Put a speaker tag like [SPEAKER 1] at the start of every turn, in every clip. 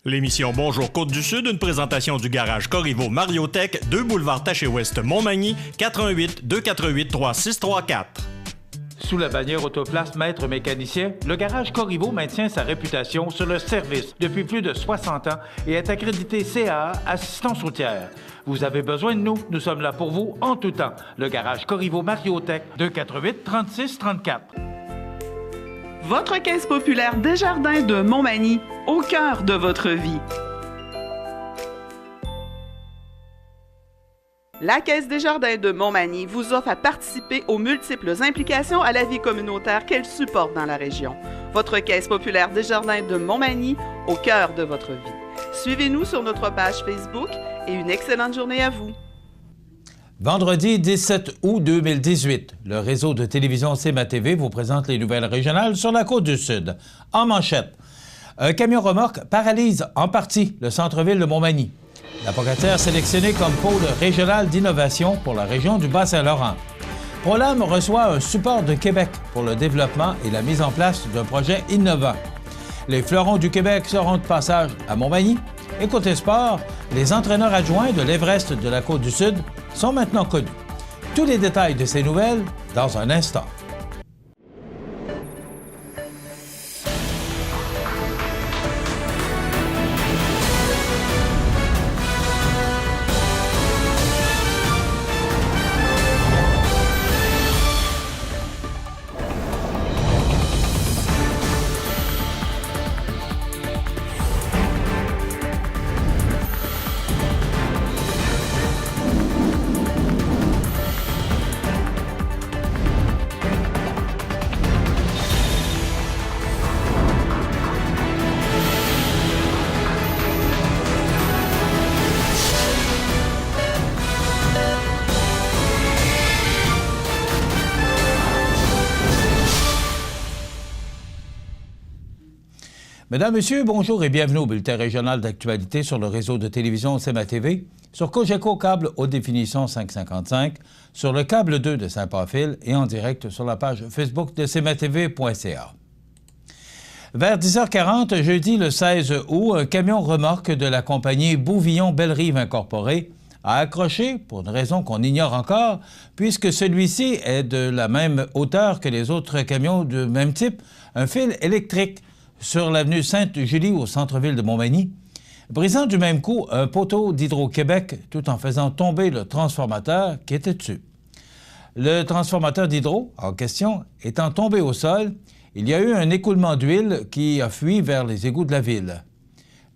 [SPEAKER 1] L'émission Bonjour Côte-du-Sud, une présentation du garage Corriveau Mariotech, 2 boulevard Taché-Ouest Montmagny, 418 248 3634.
[SPEAKER 2] Sous la bannière Autoplace Maître Mécanicien, le garage Corriveau maintient sa réputation sur le service depuis plus de 60 ans et est accrédité CAA Assistance routière. Vous avez besoin de nous, nous sommes là pour vous en tout temps. Le garage Corriveau Mariotech, 248 36 34.
[SPEAKER 3] Votre caisse populaire Desjardins de Montmagny, au cœur de votre vie. La Caisse Desjardins de Montmagny vous offre à participer aux multiples implications à la vie communautaire qu'elle supporte dans la région. Votre Caisse populaire Desjardins de Montmagny, au cœur de votre vie. Suivez-nous sur notre page Facebook et une excellente journée à vous.
[SPEAKER 4] Vendredi 17 août 2018, le réseau de télévision CMA-TV vous présente les nouvelles régionales sur la Côte-du-Sud. En manchette, un camion-remorque paralyse en partie le centre-ville de Montmagny. La Pocatière sélectionnée comme pôle régional d'innovation pour la région du Bas-Saint-Laurent. Prolam reçoit un support de Québec pour le développement et la mise en place d'un projet innovant. Les Fleurons du Québec seront de passage à Montmagny. Et côté sport, les entraîneurs adjoints de l'Everest de la Côte-du-Sud sont maintenant connus. Tous les détails de ces nouvelles dans un instant. Mesdames, Messieurs, bonjour et bienvenue au bulletin régional d'actualité sur le réseau de télévision CMA-TV, sur Cogeco Câble haute définition 555, sur le câble 2 de Saint-Pamphile et en direct sur la page Facebook de cmatv.ca. Vers 10h40, jeudi le 16 août, un camion remorque de la compagnie Bouvillon-Bellerive Incorporée a accroché, pour une raison qu'on ignore encore, puisque celui-ci est de la même hauteur que les autres camions de même type, un fil électrique sur l'avenue Sainte-Julie au centre-ville de Montmagny, brisant du même coup un poteau d'Hydro-Québec tout en faisant tomber le transformateur qui était dessus. Le transformateur d'Hydro, en question, étant tombé au sol, il y a eu un écoulement d'huile qui a fui vers les égouts de la ville.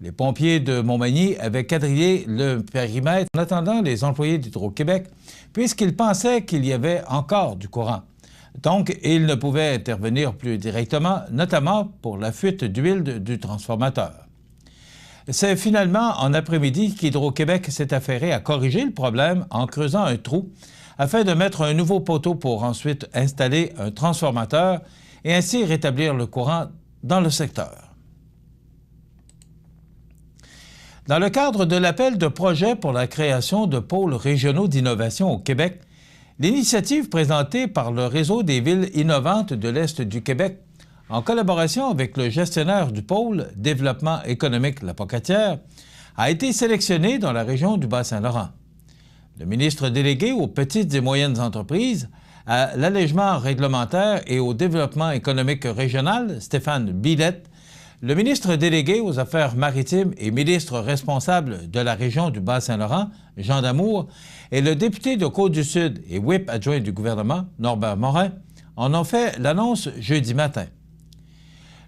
[SPEAKER 4] Les pompiers de Montmagny avaient quadrillé le périmètre en attendant les employés d'Hydro-Québec puisqu'ils pensaient qu'il y avait encore du courant. Donc, ils ne pouvaient intervenir plus directement, notamment pour la fuite d'huile du transformateur. C'est finalement en après-midi qu'Hydro-Québec s'est affairé à corriger le problème en creusant un trou afin de mettre un nouveau poteau pour ensuite installer un transformateur et ainsi rétablir le courant dans le secteur. Dans le cadre de l'appel de projet pour la création de pôles régionaux d'innovation au Québec, l'initiative présentée par le Réseau des villes innovantes de l'Est du Québec, en collaboration avec le gestionnaire du pôle Développement économique La Pocatière, a été sélectionnée dans la région du Bas-Saint-Laurent. Le ministre délégué aux petites et moyennes entreprises, à l'allègement réglementaire et au développement économique régional, Stéphane Billette, le ministre délégué aux Affaires maritimes et ministre responsable de la région du Bas-Saint-Laurent, Jean Damour, et le député de Côte-du-Sud et whip adjoint du gouvernement, Norbert Morin, en ont fait l'annonce jeudi matin.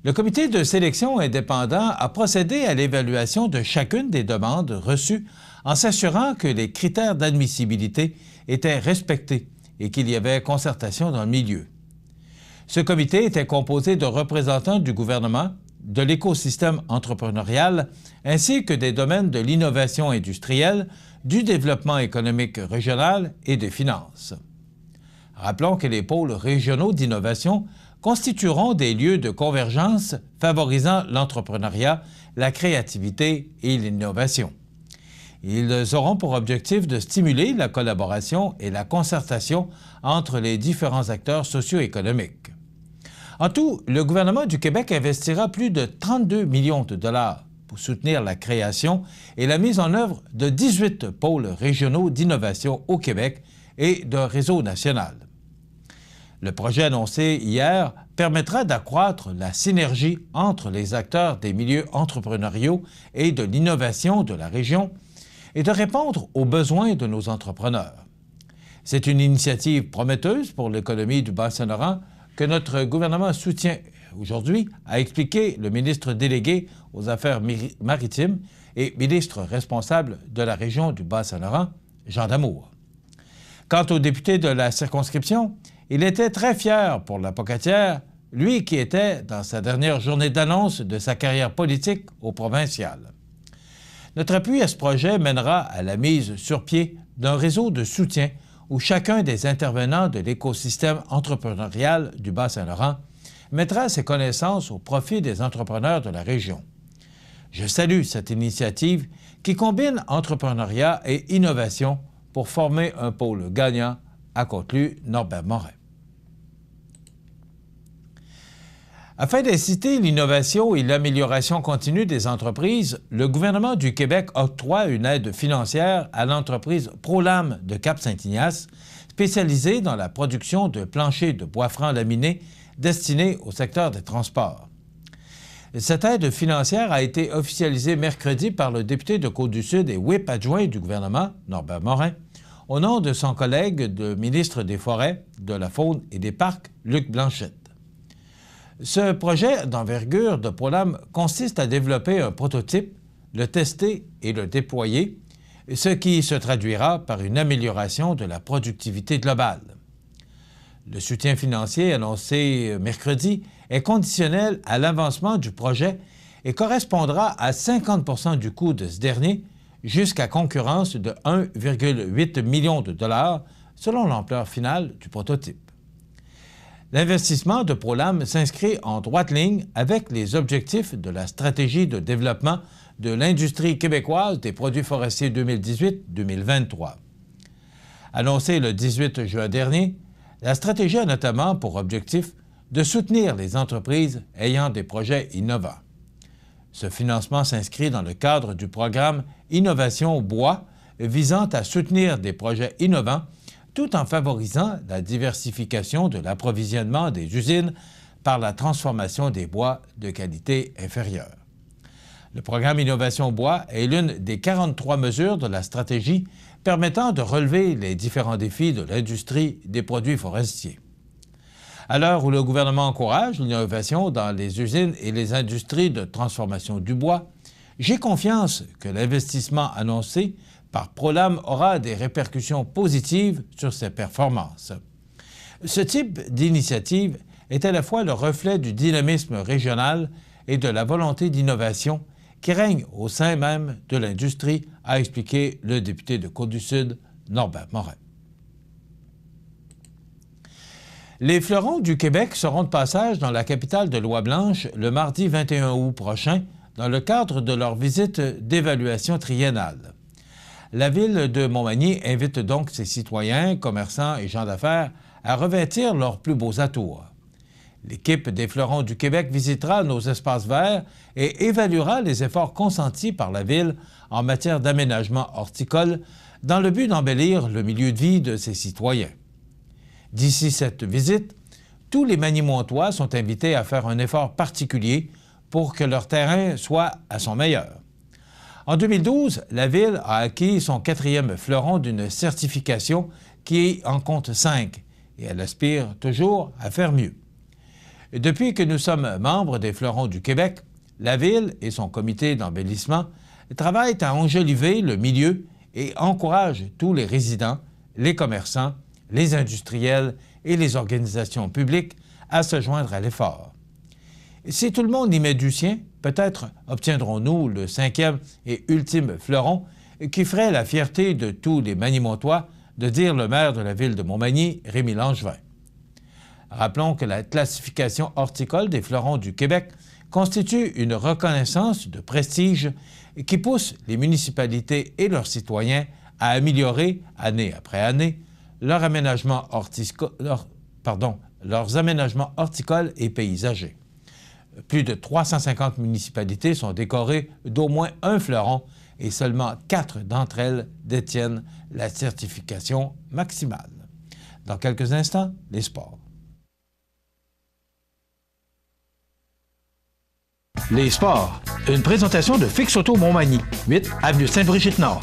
[SPEAKER 4] Le comité de sélection indépendant a procédé à l'évaluation de chacune des demandes reçues en s'assurant que les critères d'admissibilité étaient respectés et qu'il y avait concertation dans le milieu. Ce comité était composé de représentants du gouvernement, de l'écosystème entrepreneurial, ainsi que des domaines de l'innovation industrielle, du développement économique régional et des finances. Rappelons que les pôles régionaux d'innovation constitueront des lieux de convergence favorisant l'entrepreneuriat, la créativité et l'innovation. Ils auront pour objectif de stimuler la collaboration et la concertation entre les différents acteurs socio-économiques. En tout, le gouvernement du Québec investira plus de 32 millions de dollars pour soutenir la création et la mise en œuvre de 18 pôles régionaux d'innovation au Québec et d'un réseau national. Le projet annoncé hier permettra d'accroître la synergie entre les acteurs des milieux entrepreneuriaux et de l'innovation de la région et de répondre aux besoins de nos entrepreneurs. C'est une initiative prometteuse pour l'économie du Bas-Saint-Laurent que notre gouvernement soutient aujourd'hui, a expliqué le ministre délégué aux Affaires maritimes et ministre responsable de la région du Bas-Saint-Laurent, Jean Damour. Quant au député de la circonscription, il était très fier pour la Pocatière, lui qui était dans sa dernière journée d'annonce de sa carrière politique au provincial. Notre appui à ce projet mènera à la mise sur pied d'un réseau de soutien où chacun des intervenants de l'écosystème entrepreneurial du Bas-Saint-Laurent mettra ses connaissances au profit des entrepreneurs de la région. Je salue cette initiative qui combine entrepreneuriat et innovation pour former un pôle gagnant, a conclu Norbert Morin. Afin d'inciter l'innovation et l'amélioration continue des entreprises, le gouvernement du Québec octroie une aide financière à l'entreprise ProLam de Cap-Saint-Ignace, spécialisée dans la production de planchers de bois franc laminé destinés au secteur des transports. Cette aide financière a été officialisée mercredi par le député de Côte-du-Sud et whip adjoint du gouvernement, Norbert Morin, au nom de son collègue le ministre des Forêts, de la Faune et des Parcs, Luc Blanchette. Ce projet d'envergure de ProLam consiste à développer un prototype, le tester et le déployer, ce qui se traduira par une amélioration de la productivité globale. Le soutien financier annoncé mercredi est conditionnel à l'avancement du projet et correspondra à 50 du coût de ce dernier, jusqu'à concurrence de 1,8 million de dollars selon l'ampleur finale du prototype. L'investissement de ProLam s'inscrit en droite ligne avec les objectifs de la stratégie de développement de l'industrie québécoise des produits forestiers 2018-2023. Annoncée le 18 juin dernier, la stratégie a notamment pour objectif de soutenir les entreprises ayant des projets innovants. Ce financement s'inscrit dans le cadre du programme Innovation Bois visant à soutenir des projets innovants tout en favorisant la diversification de l'approvisionnement des usines par la transformation des bois de qualité inférieure. Le programme Innovation Bois est l'une des 43 mesures de la stratégie permettant de relever les différents défis de l'industrie des produits forestiers. À l'heure où le gouvernement encourage l'innovation dans les usines et les industries de transformation du bois, j'ai confiance que l'investissement annoncé par ProLam aura des répercussions positives sur ses performances. Ce type d'initiative est à la fois le reflet du dynamisme régional et de la volonté d'innovation qui règne au sein même de l'industrie, a expliqué le député de Côte-du-Sud, Norbert Morin. Les fleurons du Québec seront de passage dans la capitale de Loi-Blanche le mardi 21 août prochain dans le cadre de leur visite d'évaluation triennale. La ville de Montmagny invite donc ses citoyens, commerçants et gens d'affaires à revêtir leurs plus beaux atours. L'équipe des Fleurons du Québec visitera nos espaces verts et évaluera les efforts consentis par la ville en matière d'aménagement horticole dans le but d'embellir le milieu de vie de ses citoyens. D'ici cette visite, tous les Magny-Montois sont invités à faire un effort particulier pour que leur terrain soit à son meilleur. En 2012, la Ville a acquis son 4e fleuron d'une certification qui en compte 5 et elle aspire toujours à faire mieux. Depuis que nous sommes membres des Fleurons du Québec, la Ville et son comité d'embellissement travaillent à enjoliver le milieu et encouragent tous les résidents, les commerçants, les industriels et les organisations publiques à se joindre à l'effort. Si tout le monde y met du sien, peut-être obtiendrons-nous le 5e et ultime fleuron qui ferait la fierté de tous les Magny-Montois, de dire le maire de la ville de Montmagny, Rémi Langevin. Rappelons que la classification horticole des fleurons du Québec constitue une reconnaissance de prestige qui pousse les municipalités et leurs citoyens à améliorer, année après année, leurs aménagements horticoles et paysagers. Plus de 350 municipalités sont décorées d'au moins un fleuron et seulement 4 d'entre elles détiennent la certification maximale. Dans quelques instants, les sports. Les sports. Une présentation de Fix Auto Montmagny, 8 avenue Sainte-Brigitte-Nord.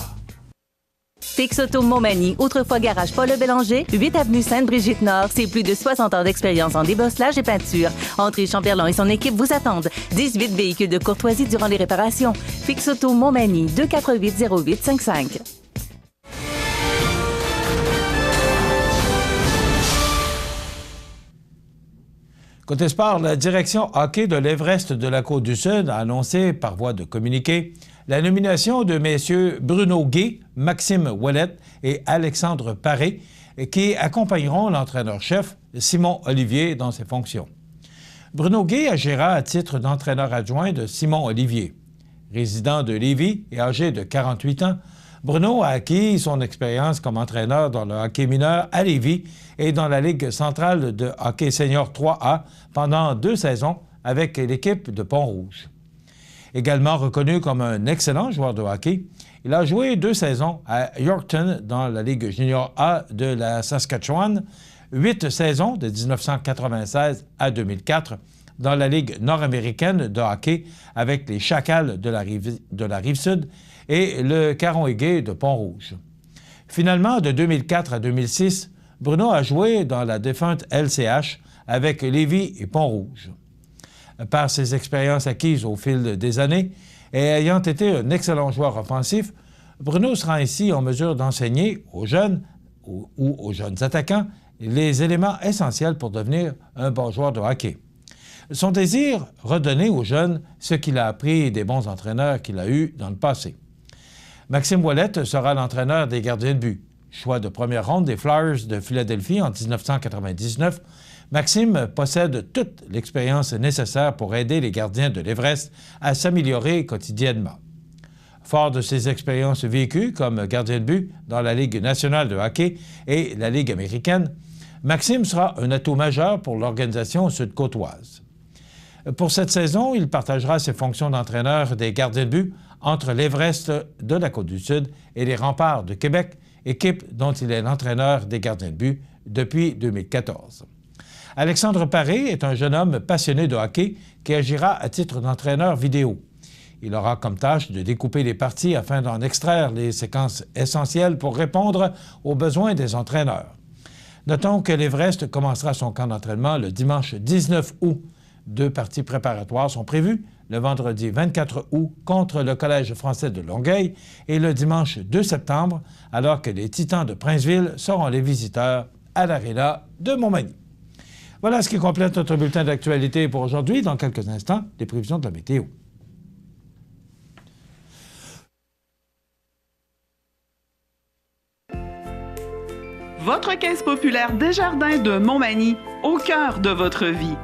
[SPEAKER 5] Fix Auto Montmagny, autrefois garage Paul Bélanger, 8 avenue Sainte-Brigitte-Nord. C'est plus de 60 ans d'expérience en débosselage et peinture. André Chamberlain et son équipe vous attendent. 18 véhicules de courtoisie durant les réparations. Fix Auto Montmagny, 248-0855.
[SPEAKER 4] Côté sport, la direction hockey de l'Everest de la Côte-du-Sud a annoncé par voie de communiqué la nomination de messieurs Bruno Guay, Maxime Ouellette et Alexandre Paré, qui accompagneront l'entraîneur-chef Simon Olivier dans ses fonctions. Bruno Guay agira à titre d'entraîneur adjoint de Simon Olivier. Résident de Lévis et âgé de 48 ans, Bruno a acquis son expérience comme entraîneur dans le hockey mineur à Lévis et dans la Ligue centrale de hockey senior 3A pendant 2 saisons avec l'équipe de Pont-Rouge. Également reconnu comme un excellent joueur de hockey, il a joué 2 saisons à Yorkton dans la Ligue junior A de la Saskatchewan, 8 saisons de 1996 à 2004 dans la Ligue nord-américaine de hockey avec les Chacals de la Rive-Sud et le Caron-Égée de Pont-Rouge. Finalement, de 2004 à 2006, Bruno a joué dans la défunte LCH avec Lévis et Pont-Rouge. Par ses expériences acquises au fil des années et ayant été un excellent joueur offensif, Bruno sera ainsi en mesure d'enseigner aux jeunes ou aux jeunes attaquants les éléments essentiels pour devenir un bon joueur de hockey. Son désir, redonner aux jeunes ce qu'il a appris des bons entraîneurs qu'il a eus dans le passé. Maxime Ouellette sera l'entraîneur des gardiens de but. Choix de première ronde des Flyers de Philadelphie en 1999, Maxime possède toute l'expérience nécessaire pour aider les gardiens de l'Everest à s'améliorer quotidiennement. Fort de ses expériences vécues comme gardien de but dans la Ligue nationale de hockey et la Ligue américaine, Maxime sera un atout majeur pour l'organisation sud-côtoise. Pour cette saison, il partagera ses fonctions d'entraîneur des gardiens de but entre l'Everest de la Côte-du-Sud et les Remparts de Québec, équipe dont il est l'entraîneur des gardiens de but depuis 2014. Alexandre Paré est un jeune homme passionné de hockey qui agira à titre d'entraîneur vidéo. Il aura comme tâche de découper les parties afin d'en extraire les séquences essentielles pour répondre aux besoins des entraîneurs. Notons que l'Everest commencera son camp d'entraînement le dimanche 19 août. 2 parties préparatoires sont prévues, le vendredi 24 août contre le Collège français de Longueuil et le dimanche 2 septembre, alors que les Titans de Princeville seront les visiteurs à l'Aréna de Montmagny. Voilà ce qui complète notre bulletin d'actualité pour aujourd'hui. Dans quelques instants, les prévisions de la météo.
[SPEAKER 3] Votre caisse populaire Desjardins de Montmagny, au cœur de votre vie.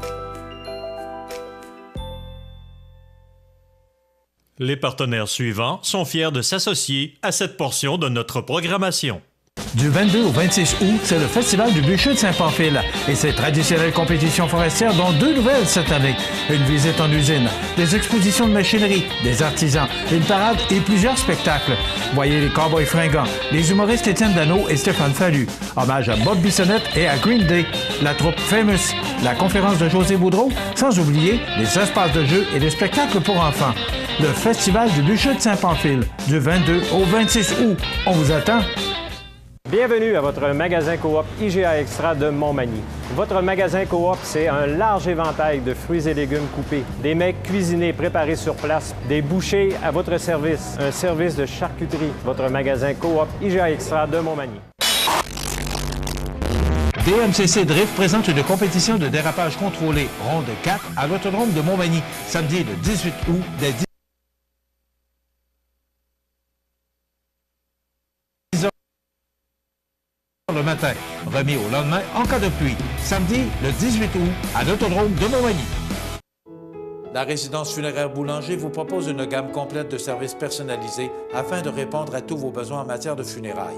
[SPEAKER 1] Les partenaires suivants sont fiers de s'associer à cette portion de notre programmation.
[SPEAKER 4] Du 22 au 26 août, c'est le Festival du bûcher de Saint-Pamphile et ses traditionnelles compétitions forestières, dont 2 nouvelles cette année. Une visite en usine, des expositions de machinerie, des artisans, une parade et plusieurs spectacles. Voyez les Cowboys fringants, les humoristes Étienne Dano et Stéphane Fallu. Hommage à Bob Bissonnette et à Green Day. La troupe Famous, la conférence de José Boudreau, sans oublier les espaces de jeux et les spectacles pour enfants. Le Festival du bûcher de Saint-Pamphile, du 22 au 26 août. On vous attend!
[SPEAKER 6] Bienvenue à votre magasin Coop IGA Extra de Montmagny. Votre magasin Coop, c'est un large éventail de fruits et légumes coupés, des mets cuisinés préparés sur place, des bouchées à votre service, un service de charcuterie. Votre magasin Coop IGA Extra de Montmagny.
[SPEAKER 4] DMCC Drift présente une compétition de dérapage contrôlé ronde 4 à l'autodrome de Montmagny, samedi le 18 août dès 10h le matin, remis au lendemain en cas de pluie, samedi le 18 août à l'autodrome de Montmagny. La résidence funéraire Boulanger vous propose une gamme complète de services personnalisés afin de répondre à tous vos besoins en matière de funérailles.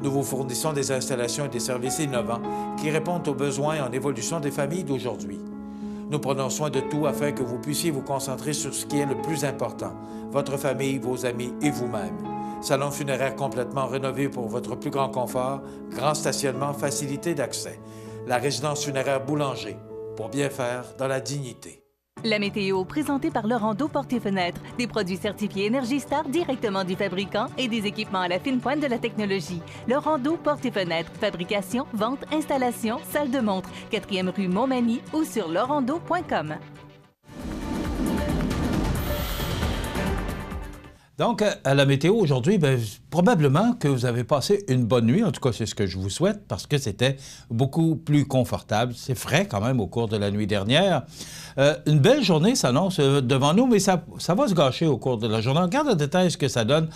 [SPEAKER 4] Nous vous fournissons des installations et des services innovants qui répondent aux besoins en évolution des familles d'aujourd'hui. Nous prenons soin de tout afin que vous puissiez vous concentrer sur ce qui est le plus important, votre famille, vos amis et vous-même. Salon funéraire complètement rénové pour votre plus grand confort, grand stationnement, facilité d'accès. La résidence funéraire Boulanger, pour bien faire dans la dignité.
[SPEAKER 5] La météo, présentée par Laurando Portes et Fenêtres. Des produits certifiés Énergie Star directement du fabricant et des équipements à la fine pointe de la technologie. Laurando Portes et Fenêtres. Fabrication, vente, installation, salle de montre. 4e rue Montmagny ou sur laurando.com.
[SPEAKER 4] Donc, à la météo aujourd'hui, probablement que vous avez passé une bonne nuit. En tout cas, c'est ce que je vous souhaite parce que c'était beaucoup plus confortable. C'est frais quand même au cours de la nuit dernière. Une belle journée s'annonce devant nous, mais ça va se gâcher au cours de la journée. On regarde en détail ce que ça donne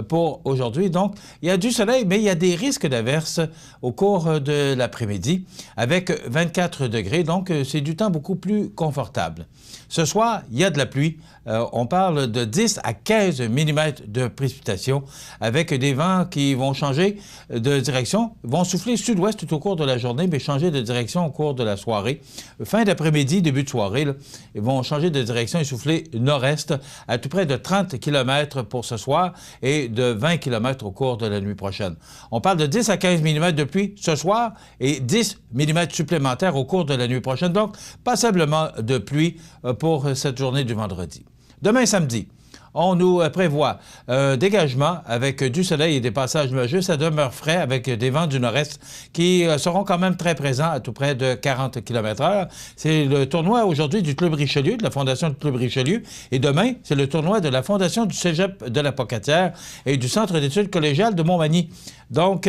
[SPEAKER 4] pour aujourd'hui. Donc, il y a du soleil, mais il y a des risques d'averses au cours de l'après-midi avec 24 degrés. Donc, c'est du temps beaucoup plus confortable. Ce soir, il y a de la pluie. On parle de 10 à 15 mm de précipitations avec des vents qui vont changer de direction, vont souffler sud-ouest tout au cours de la journée, mais changer de direction au cours de la soirée. Fin d'après-midi, début de soirée, là, ils vont changer de direction et souffler nord-est à tout près de 30 km pour ce soir et de 20 km au cours de la nuit prochaine. On parle de 10 à 15 mm de pluie ce soir et 10 mm supplémentaires au cours de la nuit prochaine. Donc, passablement de pluie pour cette journée du vendredi. Demain, samedi, on nous prévoit un dégagement avec du soleil et des passages nuageux. Ça demeure frais avec des vents du nord-est qui seront quand même très présents à tout près de 40 km/h. C'est le tournoi aujourd'hui du Club Richelieu, de la Fondation du Club Richelieu. Et demain, c'est le tournoi de la Fondation du Cégep de la Pocatière et du Centre d'études collégiales de Montmagny. Donc,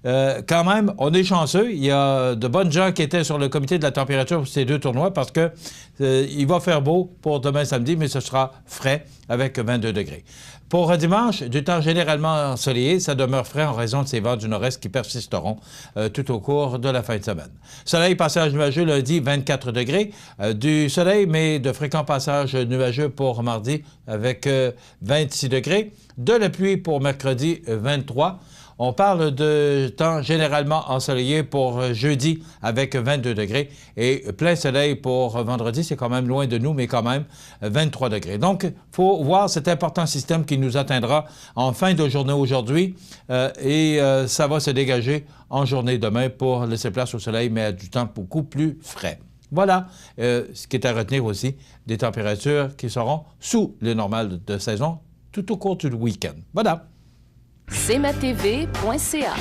[SPEAKER 4] quand même, on est chanceux. Il y a de bonnes gens qui étaient sur le comité de la température pour ces deux tournois parce que il va faire beau pour demain samedi, mais ce sera frais avec 22 degrés. Pour dimanche, du temps généralement ensoleillé, ça demeure frais en raison de ces vents du nord-est qui persisteront tout au cours de la fin de semaine. Soleil, passage nuageux lundi, 24 degrés. Du soleil, mais de fréquents passages nuageux pour mardi avec 26 degrés. De la pluie pour mercredi, 23. On parle de temps généralement ensoleillé pour jeudi avec 22 degrés et plein soleil pour vendredi. C'est quand même loin de nous, mais quand même 23 degrés. Donc, il faut voir cet important système qui nous atteindra en fin de journée aujourd'hui et ça va se dégager en journée demain pour laisser place au soleil, mais à du temps beaucoup plus frais. Voilà ce qui est à retenir aussi des températures qui seront sous le normal de saison tout au cours du week-end. Voilà.
[SPEAKER 7] cmatv.ca.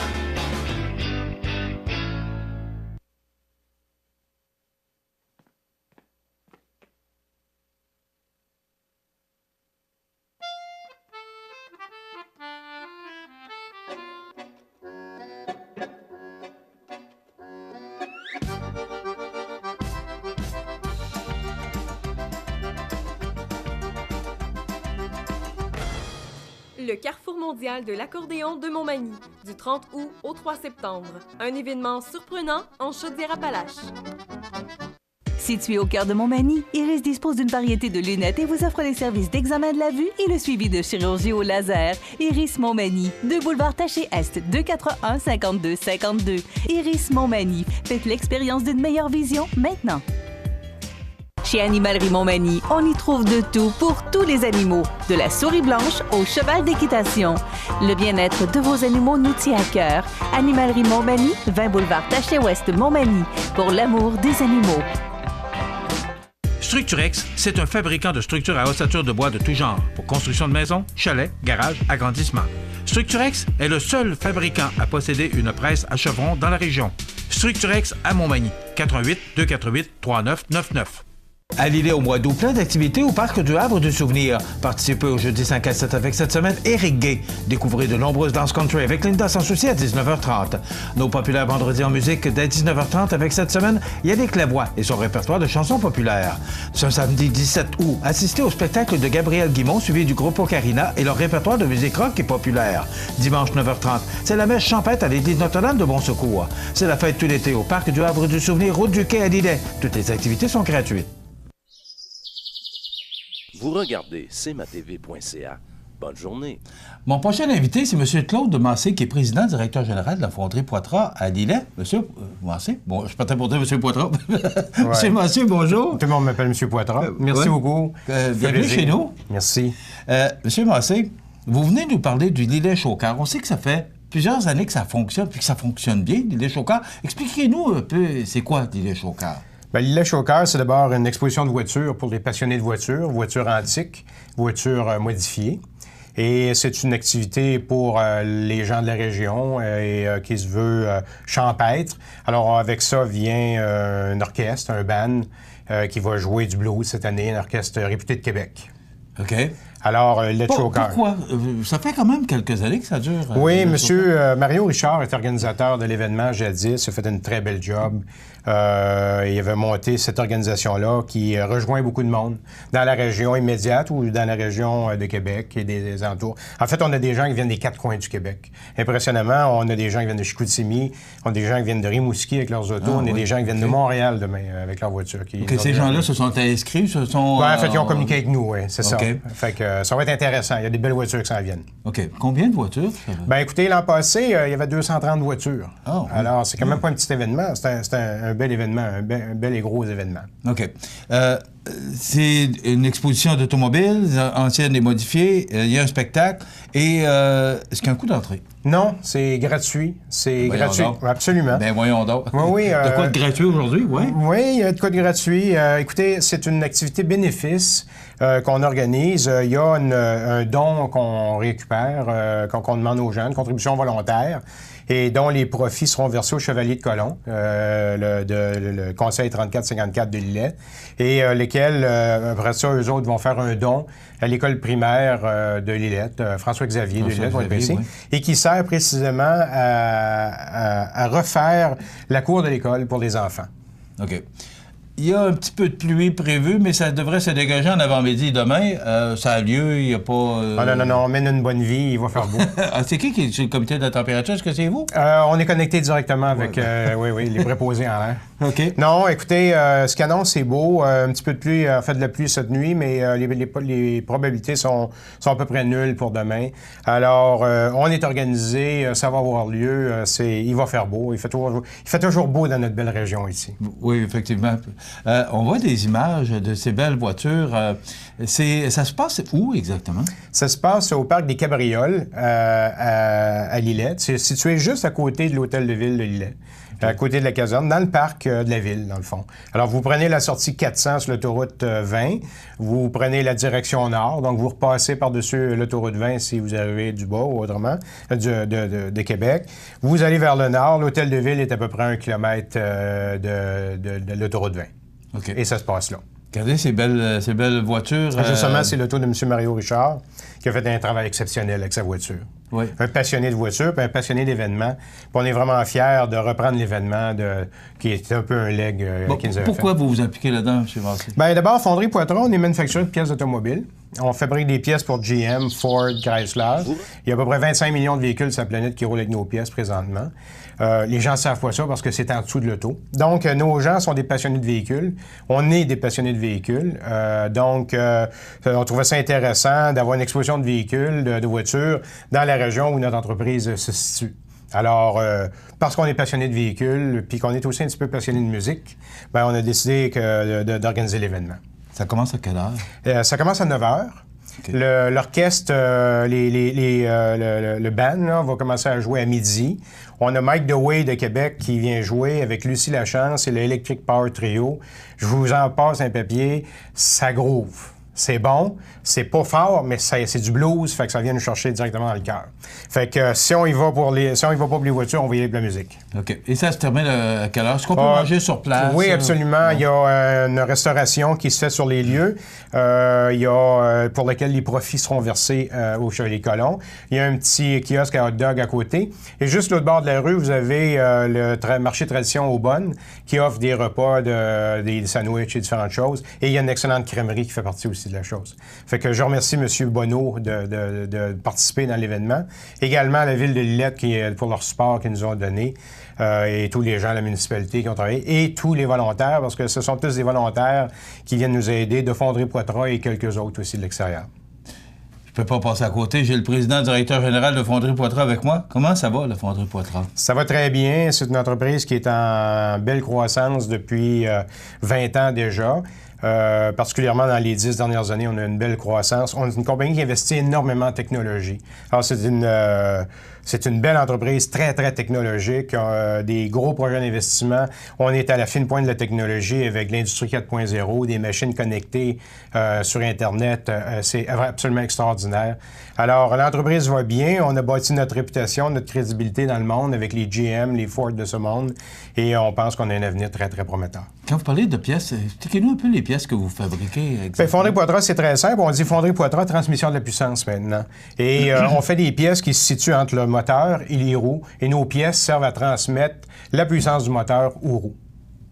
[SPEAKER 8] Le Carrefour mondial de l'accordéon de Montmagny, du 30 août au 3 septembre. Un événement surprenant en Chaudière-Appalaches.
[SPEAKER 5] Situé au cœur de Montmagny, Iris dispose d'une variété de lunettes et vous offre les services d'examen de la vue et le suivi de chirurgie au laser. Iris Montmagny, 2 boulevard Taché-Est, 241-5252. Iris Montmagny, faites l'expérience d'une meilleure vision maintenant. Chez Animalerie Montmagny, on y trouve de tout pour tous les animaux, de la souris blanche au cheval d'équitation. Le bien-être de vos animaux nous tient à cœur. Animalerie Montmagny, 20 boulevard Taché-Ouest Montmagny, pour l'amour des animaux.
[SPEAKER 9] Structurex, c'est un fabricant de structures à ossature de bois de tout genre pour construction de maisons, chalets, garages, agrandissements. Structurex est le seul fabricant à posséder une presse à chevrons dans la région. Structurex à Montmagny, 88 248 3999.
[SPEAKER 4] À Lillet au mois d'août, plein d'activités au Parc du Havre du Souvenir. Participez au jeudi 5 à 7 avec cette semaine Éric Gay. Découvrez de nombreuses danses country avec Linda Sans Souci à 19h30. Nos populaires vendredis en musique dès 19h30 avec cette semaine Yannick Lavoie et son répertoire de chansons populaires. Ce samedi 17 août, assistez au spectacle de Gabriel Guimond suivi du groupe Ocarina et leur répertoire de musique rock et populaire. Dimanche 9h30, c'est la messe champêtre à l'église Notre-Dame de Bon-Secours. C'est la fête tout l'été au Parc du Havre du Souvenir, route du Quai à Lillet. Toutes les activités sont gratuites.
[SPEAKER 10] Vous regardez cmatv.ca,
[SPEAKER 7] Bonne journée.
[SPEAKER 4] Mon prochain invité, c'est M. Claude Massé, qui est président directeur général de la fonderie Poitras à Lillet. Monsieur Massé, bon, je partais pour dire M. Poitras. Monsieur Massé, bonjour.
[SPEAKER 10] Tout le monde m'appelle M. Poitras. Merci beaucoup.
[SPEAKER 4] Bienvenue chez nous.
[SPEAKER 10] Merci.
[SPEAKER 4] Monsieur Massé, vous venez nous parler du Lillet Chaucard. On sait que ça fait plusieurs années que ça fonctionne, puis que ça fonctionne bien, Lillet Chaucard. Expliquez-nous un peu, c'est quoi Lillet Chaucard?
[SPEAKER 10] Bien, Lillet Chaucard, c'est d'abord une exposition de voitures pour les passionnés de voitures antiques, voitures modifiées. Et c'est une activité pour les gens de la région qui se veut champêtre. Alors, avec ça vient un orchestre, un band qui va jouer du blues cette année, un orchestre réputé de Québec.
[SPEAKER 4] OK.
[SPEAKER 10] Alors, Lillet Chaucard.
[SPEAKER 4] Pourquoi? Ça fait quand même quelques années que ça dure.
[SPEAKER 10] Oui, M. Mario Richard est organisateur de l'événement jadis. Il a fait une très belle job. Il avait monté cette organisation-là qui rejoint beaucoup de monde dans la région immédiate ou dans la région de Québec et des alentours. En fait, on a des gens qui viennent des 4 coins du Québec. Impressionnamment, on a des gens qui viennent de Chicoutimi, on a des gens qui viennent de Rimouski avec leurs autos, on a des gens qui viennent de Montréal demain avec leurs voitures.
[SPEAKER 4] Ces gens-là se sont inscrits, se sont...
[SPEAKER 10] Oui, en fait, ils ont communiqué avec nous, oui, c'est ça.
[SPEAKER 4] Fait
[SPEAKER 10] que ça va être intéressant. Il y a des belles voitures qui s'en viennent.
[SPEAKER 4] OK. Combien de voitures?
[SPEAKER 10] Bien, écoutez, l'an passé, il y avait 230 voitures.
[SPEAKER 4] Oh, oui.
[SPEAKER 10] Alors, c'est quand même pas un petit événement. C'est un bel événement, un bel et gros événement.
[SPEAKER 4] OK. C'est une exposition d'automobiles, anciennes et modifiées. Il y a un spectacle. Et est-ce qu'il y a un coût d'entrée? Non, c'est gratuit. C'est gratuit. Absolument. Ben voyons donc. Oui. De quoi de gratuit aujourd'hui? Oui. Oui, il y a de quoi de gratuit. Écoutez, c'est une activité bénéfice qu'on organise. Il y a un don qu'on récupère, qu'on demande aux gens, une contribution volontaire, et dont les profits seront versés au Chevalier de Colomb, le Conseil 3454 de Lillet, et lesquels, après ça, eux autres vont faire un don à l'école primaire de Lillet, François-Xavier de Lillet, pour être précis, et qui sert précisément à refaire la cour de l'école pour les enfants. OK. Il y a un petit peu de pluie prévue, mais ça devrait se dégager en avant-midi demain. Ça a lieu, il n'y a pas... Non, on mène une bonne vie, il va faire beau. C'est qui est sur le comité de la température? Est-ce que c'est vous? On est connecté directement avec les préposés en l'air. OK. Non, écoutez, ce qu'annonce, c'est beau. Un petit peu de pluie, fait de la pluie cette nuit, mais les probabilités sont à peu près nulles pour demain. Alors, on est organisé, ça va avoir lieu. Il va faire beau. Il fait toujours beau dans notre belle région ici. Oui, effectivement. On voit des images de ces belles voitures. Ça se passe où exactement? Ça se passe au Parc des Cabrioles à Lillet. C'est situé juste à côté de l'hôtel de ville de Lillet. À côté de la caserne, dans le parc de la ville, dans le fond. Alors, vous prenez la sortie 400 sur l'autoroute 20, vous prenez la direction nord, donc vous repassez par-dessus l'autoroute 20 si vous arrivez du bas ou autrement, de Québec. Vous allez vers le nord, l'hôtel de ville est à peu près 1 kilomètre de l'autoroute 20. OK. Et ça se passe là. Regardez ces belles voitures. Justement, c'est l'auto de M. Mario Richard qui a fait un travail exceptionnel avec sa voiture. Oui. Un passionné de voiture, puis un passionné d'événements. Puis on est vraiment fiers de reprendre l'événement qui est un peu un leg qui nous avait fait. Pourquoi vous vous impliquez là-dedans, M. Massé? Bien, d'abord, Fonderie Poitras, on est manufacturier de pièces automobiles. On fabrique des pièces pour GM, Ford, Chrysler. Il y a à peu près 25 millions de véhicules sur la planète qui roulent avec nos pièces présentement. Les gens ne savent pas ça parce que c'est en dessous de l'auto. Donc, nos gens sont des passionnés de véhicules. On est des passionnés de véhicules. Donc, on trouvait ça intéressant d'avoir une exposition de véhicules, de voitures, dans la région où notre entreprise se situe. Alors, parce qu'on est passionné de véhicules, puis qu'on est aussi un petit peu passionné de musique, bien, on a décidé d'organiser l'événement. Ça commence à quelle heure? Ça commence à 9 h. Okay. L'orchestre, le band là, va commencer à jouer à midi. On a Mike DeWay de Québec qui vient jouer avec Lucie Lachance et le Electric Power Trio. Je vous en passe un papier. Ça groove. C'est bon, c'est pas fort, mais c'est du blues, fait que ça vient nous chercher directement dans le cœur. Fait que si on y va pas pour les voitures, on va y aller pour la musique. OK. Et ça se termine à quelle heure? Est-ce qu'on peut manger sur place? Oui, absolument. Il y a une restauration qui se fait sur les lieux, pour laquelle les profits seront versés au Chevalier Colomb. Il y a un petit kiosque à hot dog à côté. Et juste l'autre bord de la rue, vous avez le marché Tradition Aubonne qui offre des repas, des sandwichs et différentes choses. Et il y a une excellente crèmerie qui fait partie aussi de la chose. Fait que je remercie M. Bonneau de participer dans l'événement. Également la Ville de Lillet pour leur support qu'ils nous ont donné et tous les gens de la municipalité qui ont travaillé et tous les volontaires, parce que ce sont tous des volontaires qui viennent nous aider de Fonderie Poitras et quelques autres aussi de l'extérieur. peux pas passer à côté. J'ai le président directeur général de Fonderie Poitras avec moi. Comment ça va, la Fonderie Poitras?
[SPEAKER 10] Ça va très bien. C'est une entreprise qui est en belle croissance depuis 20 ans déjà. Particulièrement dans les 10 dernières années, on a une belle croissance. On est une compagnie qui investit énormément en technologie. Alors, c'est une belle entreprise très, très technologique, des gros projets d'investissement. On est à la fine pointe de la technologie avec l'industrie 4.0, des machines connectées sur Internet. C'est absolument extraordinaire. Alors, l'entreprise va bien. On a bâti notre réputation, notre crédibilité dans le monde avec les GM, les Ford de ce monde. Et on pense qu'on a un avenir très, très prometteur.
[SPEAKER 4] Quand vous parlez de pièces, expliquez-nous un peu les pièces que vous fabriquez.
[SPEAKER 10] Fonderie Poitras, c'est très simple. On dit Fonderie Poitras, transmission de la puissance maintenant. Et on fait des pièces qui se situent entre le moteur et les roues. Et nos pièces servent à transmettre la puissance du moteur aux roues.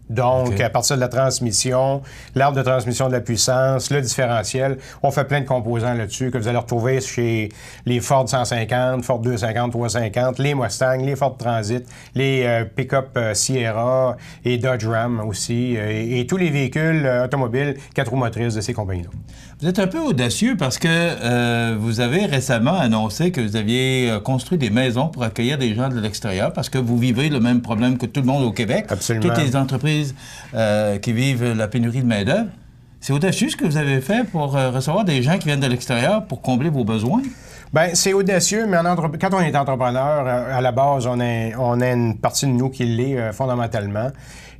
[SPEAKER 10] Donc, à partir de la transmission, l'arbre de transmission de la puissance, le différentiel, on fait plein de composants là-dessus que vous allez retrouver chez les Ford 150, Ford 250, 350, les Mustang, les Ford Transit, les pick-up Sierra et Dodge Ram aussi, et tous les véhicules automobiles 4 roues motrices de ces compagnies-là.
[SPEAKER 4] Vous êtes un peu audacieux parce que vous avez récemment annoncé que vous aviez construit des maisons pour accueillir des gens de l'extérieur parce que vous vivez le même problème que tout le monde au Québec.
[SPEAKER 10] Absolument.
[SPEAKER 4] Toutes les entreprises qui vivent la pénurie de main-d'œuvre. C'est audacieux ce que vous avez fait pour recevoir des gens qui viennent de l'extérieur pour combler vos besoins? Bien,
[SPEAKER 10] c'est audacieux, mais quand on est entrepreneur, à la base, on a une partie de nous qui l'est fondamentalement.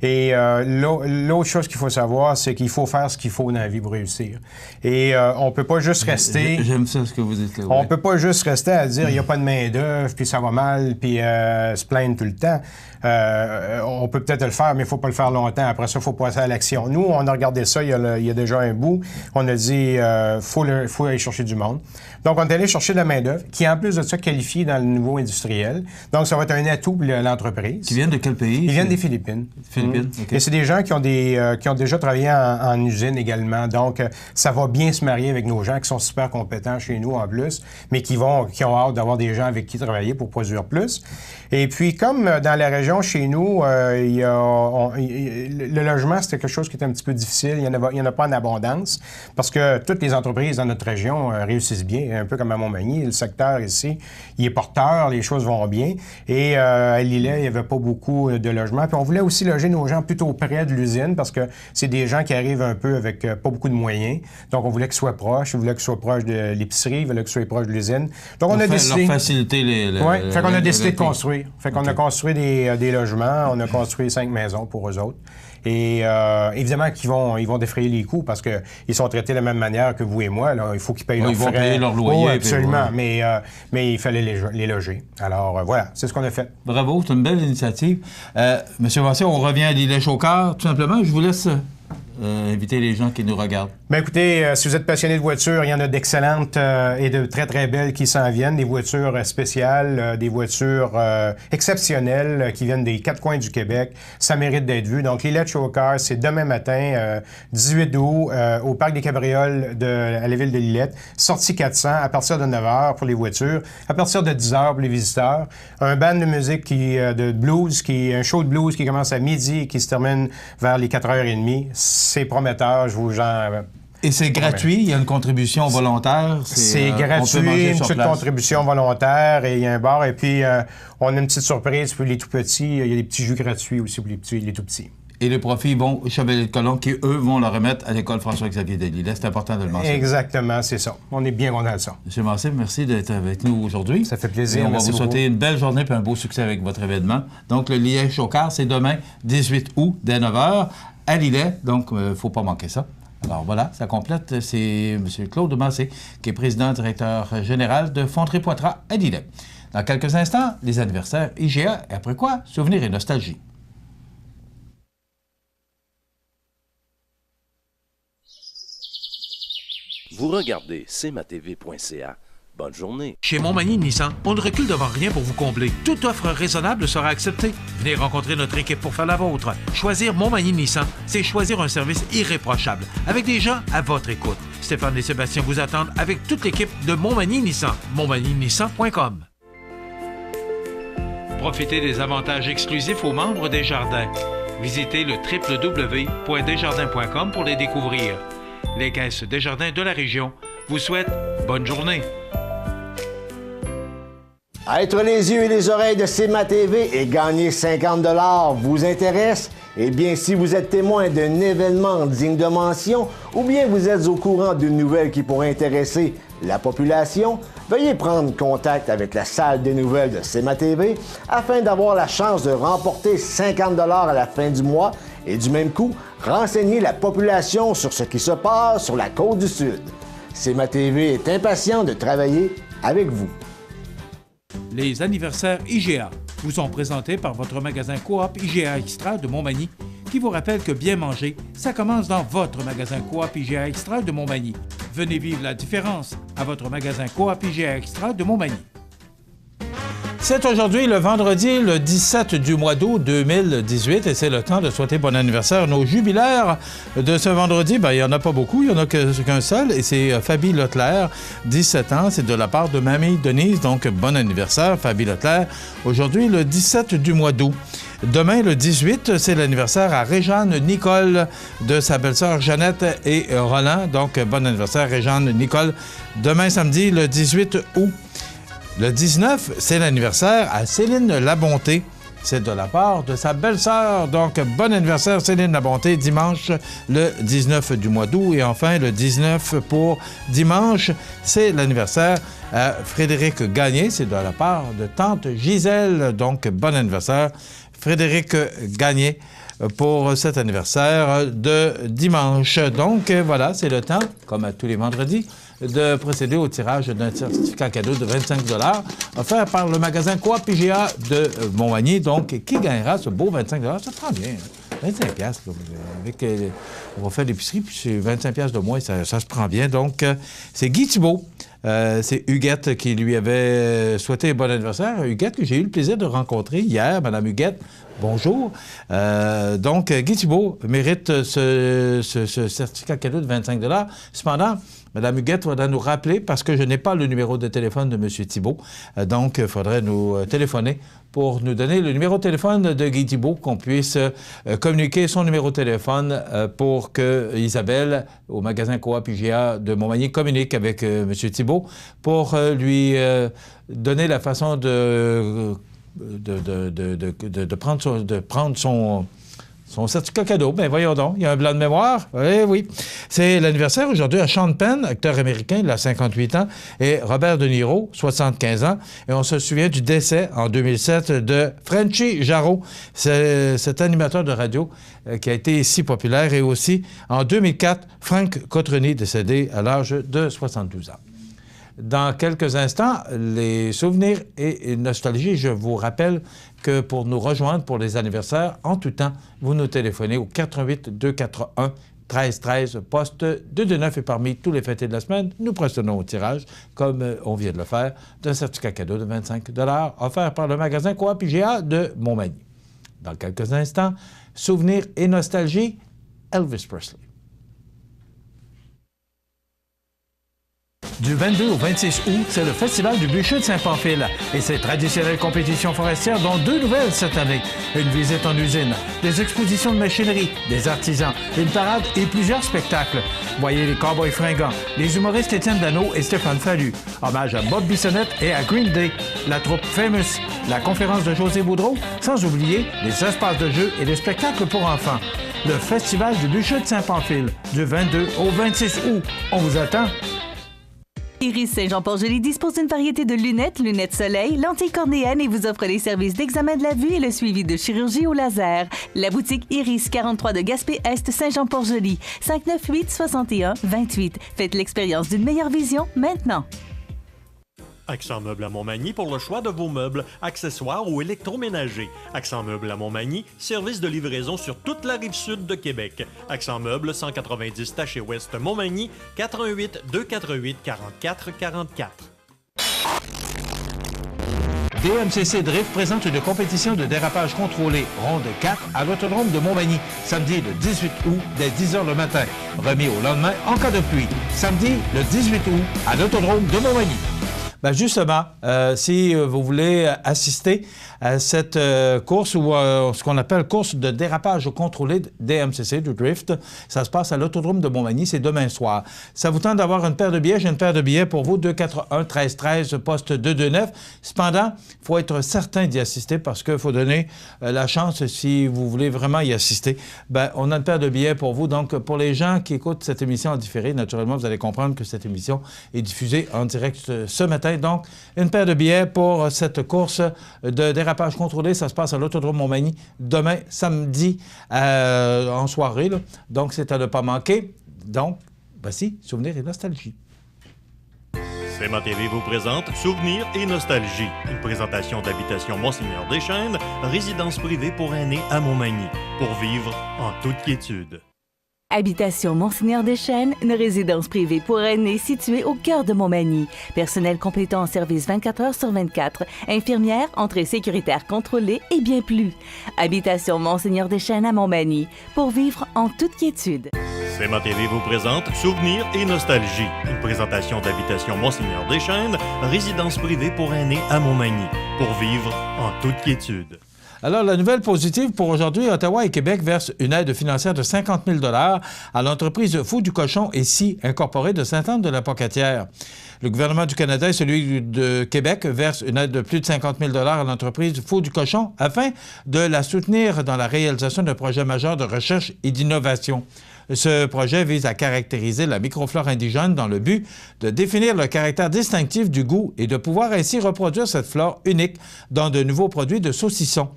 [SPEAKER 10] Et l'autre chose qu'il faut savoir, c'est qu'il faut faire ce qu'il faut dans la vie pour réussir. Et on peut pas juste rester...
[SPEAKER 4] J'aime ça, ce que vous dites là.
[SPEAKER 10] On peut pas juste rester à dire il n'y a pas de main-d'œuvre, puis ça va mal, puis se plaindre tout le temps. On peut peut-être le faire, mais il faut pas le faire longtemps. Après ça, il faut passer à l'action. Nous, on a regardé ça il y a déjà un bout. On a dit faut aller chercher du monde. Donc, on est allé chercher de la main-d'œuvre qui, en plus de ça, qualifie dans le niveau industriel. Donc, ça va être un atout pour l'entreprise.
[SPEAKER 4] Qui viennent de quel pays?
[SPEAKER 10] Ils viennent des Philippines.
[SPEAKER 4] Okay.
[SPEAKER 10] Et c'est des gens qui ont déjà travaillé en usine également. Donc, ça va bien se marier avec nos gens qui sont super compétents chez nous en plus, mais qui ont hâte d'avoir des gens avec qui travailler pour produire plus. Et puis, comme dans la région chez nous, le logement, c'était quelque chose qui était un petit peu difficile. Il n'y en a pas en abondance parce que toutes les entreprises dans notre région réussissent bien, un peu comme à Montmagny. Le secteur ici, il est porteur, les choses vont bien. Et à Lillet, il n'y avait pas beaucoup de logements. Puis on voulait aussi loger nos gens plutôt près de l'usine parce que c'est des gens qui arrivent un peu avec pas beaucoup de moyens. Donc, on voulait qu'ils soient proches. On voulait qu'ils soient proches de l'épicerie. On voulait qu'ils soient proches de l'usine. Donc, on a décidé...
[SPEAKER 4] Leur faciliter
[SPEAKER 10] Oui, fait qu'on a décidé de construire. Fait qu'on a construit des logements. On a construit 5 maisons pour eux autres. Et évidemment qu'ils vont défrayer les coûts parce qu'ils sont traités de la même manière que vous et moi. Là. Il faut qu'ils payent leurs frais.
[SPEAKER 4] Ils vont payer leur loyer.
[SPEAKER 10] Oh, absolument. Mais il fallait les loger. Alors, voilà, c'est ce qu'on a fait.
[SPEAKER 4] Bravo, c'est une belle initiative. Monsieur Massé, on revient à Lillet-Chaucard. Tout simplement, je vous laisse inviter les gens qui nous regardent.
[SPEAKER 10] Bien, écoutez, si vous êtes passionné de voitures, il y en a d'excellentes et de très, très belles qui s'en viennent. Des voitures spéciales, des voitures exceptionnelles qui viennent des 4 coins du Québec. Ça mérite d'être vu. Donc, Lillet-Chaucard, c'est demain matin, 18 août, au Parc des Cabrioles à la ville de Lillette. Sortie 400 à partir de 9 h pour les voitures, à partir de 10 h pour les visiteurs. Un band de musique de blues, un show de blues qui commence à midi et qui se termine vers les 4h30. C'est prometteur, je vous genre.
[SPEAKER 4] Et c'est gratuit? Il y a une contribution volontaire?
[SPEAKER 10] C'est gratuit, une petite contribution volontaire et il y a un bar. Et puis, on a une petite surprise pour les tout-petits. Il y a des petits jus gratuits aussi pour les tout-petits.
[SPEAKER 4] Et les profits vont au Chevalier de Colomb qui, eux, vont le remettre à l'école François-Xavier de Lillet. C'est important de le mentionner.
[SPEAKER 10] Exactement, c'est ça. On est bien content de ça.
[SPEAKER 4] M. Massé, merci d'être avec nous aujourd'hui.
[SPEAKER 10] Ça fait plaisir.
[SPEAKER 4] Et on va vous souhaiter une belle journée et un beau succès avec votre événement. Donc, le Lillet-Chaucard, c'est demain, 18 août, dès 9 h, à Lillet. Donc, il ne faut pas manquer ça. Alors voilà, ça complète. C'est M. Claude Massé, qui est président-directeur général de Fonderie Poitras à Lillet. Dans quelques instants, les anniversaires IGA. Et après quoi, souvenirs et nostalgie.
[SPEAKER 7] Vous regardez cmatv.ca. Bonne journée.
[SPEAKER 9] Chez Montmagny Nissan, on ne recule devant rien pour vous combler. Toute offre raisonnable sera acceptée. Venez rencontrer notre équipe pour faire la vôtre. Choisir Montmagny Nissan, c'est choisir un service irréprochable, avec des gens à votre écoute. Stéphane et Sébastien vous attendent avec toute l'équipe de Montmagny Nissan. montmagnynissan.com. Profitez des avantages exclusifs aux membres des Jardins. Visitez le www.desjardins.com pour les découvrir. Les caisses Desjardins de la région vous souhaitent bonne journée.
[SPEAKER 11] Être les yeux et les oreilles de CMA TV et gagner 50 $ vous intéresse? Eh bien, si vous êtes témoin d'un événement digne de mention ou bien vous êtes au courant d'une nouvelle qui pourrait intéresser la population, veuillez prendre contact avec la salle des nouvelles de CMA TV afin d'avoir la chance de remporter 50 $ à la fin du mois et du même coup, renseigner la population sur ce qui se passe sur la côte du Sud. CMA TV est impatient de travailler avec vous.
[SPEAKER 9] Les anniversaires IGA vous sont présentés par votre magasin Coop IGA Extra de Montmagny, qui vous rappelle que bien manger, ça commence dans votre magasin Coop IGA Extra de Montmagny. Venez vivre la différence à votre magasin Coop IGA Extra de Montmagny.
[SPEAKER 4] C'est aujourd'hui le vendredi, le 17 du mois d'août 2018, et c'est le temps de souhaiter bon anniversaire à nos jubilaires de ce vendredi. Bien, il n'y en a pas beaucoup, il n'y en a qu'un seul, et c'est Fabie Leclerc, 17 ans. C'est de la part de Mamie Denise, donc bon anniversaire, Fabie Leclerc. Aujourd'hui, le 17 du mois d'août. Demain, le 18, c'est l'anniversaire à Réjeanne Nicole de sa belle-sœur Jeannette et Roland. Donc, bon anniversaire, Réjeanne Nicole. Demain, samedi, le 18 août. Le 19, c'est l'anniversaire à Céline Labonté. C'est de la part de sa belle-sœur. Donc, bon anniversaire, Céline Labonté, dimanche, le 19 du mois d'août. Et enfin, le 19 pour dimanche, c'est l'anniversaire à Frédéric Gagné. C'est de la part de tante Gisèle. Donc, bon anniversaire, Frédéric Gagné, pour cet anniversaire de dimanche. Donc, voilà, c'est le temps, comme à tous les vendredis, de procéder au tirage d'un certificat cadeau de 25 $ offert par le magasin Coop IGA de Montmagny. Donc, qui gagnera ce beau 25 $? Ça prend bien. 25 $. Avec, on va faire l'épicerie, puis c'est 25 $ de moins, ça se prend bien. Donc, c'est Guy Thibault. C'est Huguette qui lui avait souhaité un bon anniversaire. Huguette que j'ai eu le plaisir de rencontrer hier. Madame Huguette, bonjour. Donc, Guy Thibault mérite ce certificat cadeau de 25 $. Cependant, Mme Huguette faudra nous rappeler, parce que je n'ai pas le numéro de téléphone de M. Thibault. Donc, il faudrait nous téléphoner pour nous donner le numéro de téléphone de Guy Thibault, qu'on puisse communiquer son numéro de téléphone pour que Isabelle, au magasin Coop IGA de Montmagny, communique avec M. Thibault pour lui donner la façon de prendre son certificat cadeau. Bien, voyons donc, il y a un blanc de mémoire. Eh oui. C'est l'anniversaire aujourd'hui à Sean Penn, acteur américain, il a 58 ans, et Robert De Niro, 75 ans. Et on se souvient du décès en 2007 de Frenchy Jarreau, cet animateur de radio qui a été si populaire. Et aussi, en 2004, Frank Cotroni, décédé à l'âge de 72 ans. Dans quelques instants, les souvenirs et nostalgie. Je vous rappelle que pour nous rejoindre pour les anniversaires, en tout temps, vous nous téléphonez au 88 241 13 13, poste 229. Et parmi tous les fêtés de la semaine, nous procédons au tirage, comme on vient de le faire, d'un certificat cadeau de 25 $ offert par le magasin Coop IGA de Montmagny. Dans quelques instants, souvenirs et nostalgie, Elvis Presley. Du 22 au 26 août, c'est le Festival du Bûcher de Saint-Pamphile et ses traditionnelles compétitions forestières, dont 2 nouvelles cette année. Une visite en usine, des expositions de machinerie, des artisans, une parade et plusieurs spectacles. Voyez les Cowboys fringants, les humoristes Étienne Dano et Stéphane Fallu. Hommage à Bob Bissonnette et à Green Day. La troupe Famous, la conférence de José Boudreau, sans oublier les espaces de jeux et les spectacles pour enfants. Le Festival du Bûcher de Saint-Pamphile, du 22 au 26 août. On vous attend.
[SPEAKER 5] Iris Saint-Jean-Port-Joli dispose d'une variété de lunettes, lunettes soleil, lentilles cornéennes et vous offre les services d'examen de la vue et le suivi de chirurgie au laser. La boutique Iris, 43 de Gaspé-Est, Saint-Jean-Port-Joli, 598-61-28. Faites l'expérience d'une meilleure vision maintenant.
[SPEAKER 1] Accent Meubles à Montmagny pour le choix de vos meubles, accessoires ou électroménagers. Accent Meubles à Montmagny, service de livraison sur toute la rive sud de Québec. Accent Meubles, 190 Taché Ouest Montmagny, 88 248 44 44.
[SPEAKER 4] DMCC Drift présente une compétition de dérapage contrôlé, ronde 4, à l'autodrome de Montmagny, samedi le 18 août, dès 10 h le matin. Remis au lendemain en cas de pluie. Samedi le 18 août, à l'autodrome de Montmagny. Bien, justement, si vous voulez assister à cette course ou ce qu'on appelle course de dérapage contrôlé DMCC, du drift, ça se passe à l'Autodrome de Montmagny, c'est demain soir. Ça vous tente d'avoir une paire de billets? J'ai une paire de billets pour vous, 241-1313, poste 229. Cependant, il faut être certain d'y assister parce qu'il faut donner la chance si vous voulez vraiment y assister. Bien, on a une paire de billets pour vous. Donc, pour les gens qui écoutent cette émission en différé, naturellement, vous allez comprendre que cette émission est diffusée en direct ce matin. Donc, une paire de billets pour cette course de dérapage contrôlé. Ça se passe à l'Autodrome Montmagny demain, samedi, en soirée. Là. Donc, c'est à ne pas manquer. Donc, voici Souvenirs et Nostalgie.
[SPEAKER 1] CMA TV vous présente Souvenirs et Nostalgie, une présentation d'Habitation Monseigneur Deschênes, résidence privée pour aînés à Montmagny, pour vivre en toute quiétude.
[SPEAKER 5] Habitation Monseigneur Deschênes, une résidence privée pour aînés située au cœur de Montmagny. Personnel complétant en service 24 heures sur 24. Infirmière, entrée sécuritaire contrôlée et bien plus. Habitation Monseigneur Deschênes à Montmagny, pour vivre en toute quiétude.
[SPEAKER 1] CMA TV vous présente Souvenirs et Nostalgie, une présentation d'Habitation Monseigneur Deschênes, résidence privée pour aînés à Montmagny, pour vivre en toute quiétude.
[SPEAKER 4] Alors, la nouvelle positive pour aujourd'hui, Ottawa et Québec versent une aide financière de 50 000 $ à l'entreprise Fou du Cochon et Scie incorporée de Sainte-Anne-de-la-Pocatière. Le gouvernement du Canada et celui de Québec versent une aide de plus de 50 000 $ à l'entreprise Fou du Cochon afin de la soutenir dans la réalisation d'un projet majeur de recherche et d'innovation. Ce projet vise à caractériser la microflore indigène dans le but de définir le caractère distinctif du goût et de pouvoir ainsi reproduire cette flore unique dans de nouveaux produits de saucisson.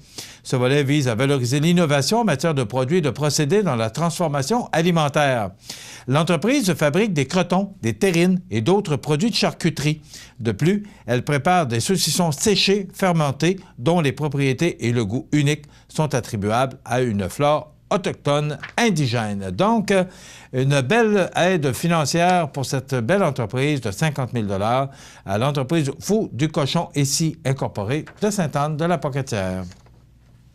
[SPEAKER 4] Ce volet vise à valoriser l'innovation en matière de produits et de procédés dans la transformation alimentaire. L'entreprise fabrique des crotons, des terrines et d'autres produits de charcuterie. De plus, elle prépare des saucissons séchés, fermentés, dont les propriétés et le goût unique sont attribuables à une flore autochtone indigène. Donc, une belle aide financière pour cette belle entreprise de 50 000 $ à l'entreprise Fou du Cochon et Scie incorporée de Sainte-Anne-de-la-Pocatière.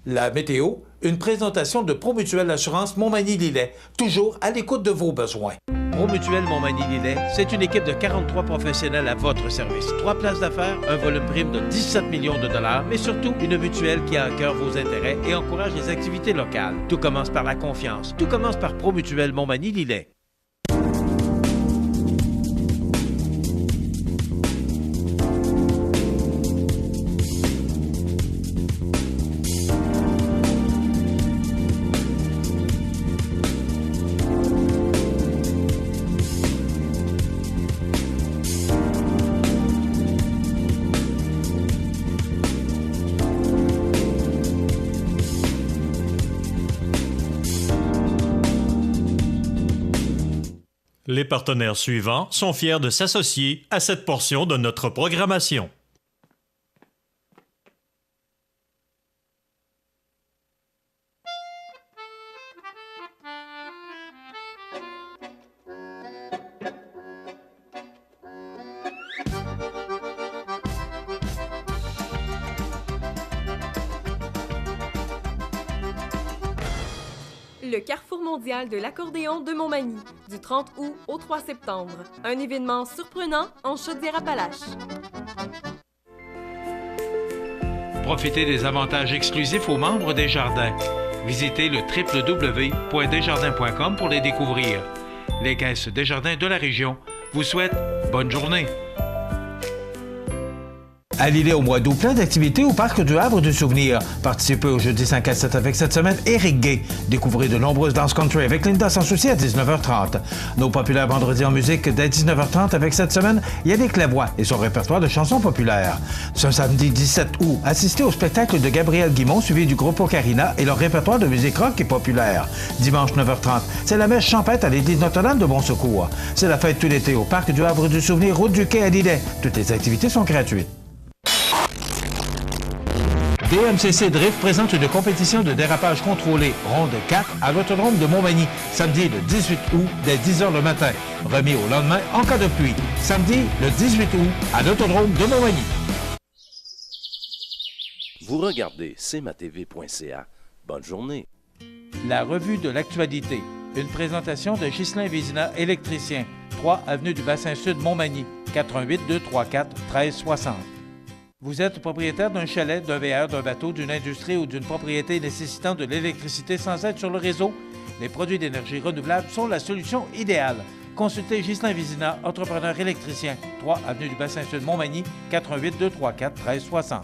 [SPEAKER 4] La météo, une présentation de Promutuelle Assurance Montmagny-Lillet, toujours à l'écoute de vos besoins.
[SPEAKER 12] Promutuelle Montmagny-Lillet, c'est une équipe de 43 professionnels à votre service. 3 places d'affaires, un volume prime de 17 millions de dollars, mais surtout une mutuelle qui a à cœur vos intérêts et encourage les activités locales. Tout commence par la confiance. Tout commence par Promutuelle Montmagny-Lillet.
[SPEAKER 1] Les partenaires suivants sont fiers de s'associer à cette portion de notre programmation.
[SPEAKER 8] Le Carrefour mondial de l'accordéon de Montmagny, du 30 août au 3 septembre. Un événement surprenant en Chaudière-Appalaches.
[SPEAKER 9] Profitez des avantages exclusifs aux membres des Jardins. Visitez le www.desjardins.com pour les découvrir. Les caisses Desjardins de la région vous souhaitent bonne journée.
[SPEAKER 4] À Lillet au mois d'août, plein d'activités au Parc du Havre du Souvenir. Participez au jeudi 5 à 7 avec cette semaine Éric Gay. Découvrez de nombreuses danses country avec Linda Sans Souci à 19h30. Nos populaires vendredis en musique dès 19h30 avec cette semaine Yannick Lavoie et son répertoire de chansons populaires. Ce samedi 17 août, assistez au spectacle de Gabriel Guimond suivi du groupe Ocarina et leur répertoire de musique rock et populaire. Dimanche 9h30, c'est la messe champêtre à l'église Notre-Dame de Bon-Secours. C'est la fête tout l'été au Parc du Havre du Souvenir, route du Quai à Lillet. Toutes les activités sont gratuites. DMCC Drift présente une compétition de dérapage contrôlé, ronde 4, à l'Autodrome de Montmagny, samedi le 18 août, dès 10h le matin. Remis au lendemain en cas de pluie. Samedi le 18 août, à l'Autodrome de Montmagny.
[SPEAKER 7] Vous regardez cmatv.ca. Bonne journée.
[SPEAKER 2] La revue de l'actualité. Une présentation de Ghislain Vézina, électricien. 3 avenue du Bassin-Sud, Montmagny, 418-234-1360. Vous êtes propriétaire d'un chalet, d'un VR, d'un bateau, d'une industrie ou d'une propriété nécessitant de l'électricité sans être sur le réseau? Les produits d'énergie renouvelable sont la solution idéale. Consultez Ghislain Vizina, entrepreneur électricien, 3 avenue du Bassin-Sud, Montmagny, 418-234-1360.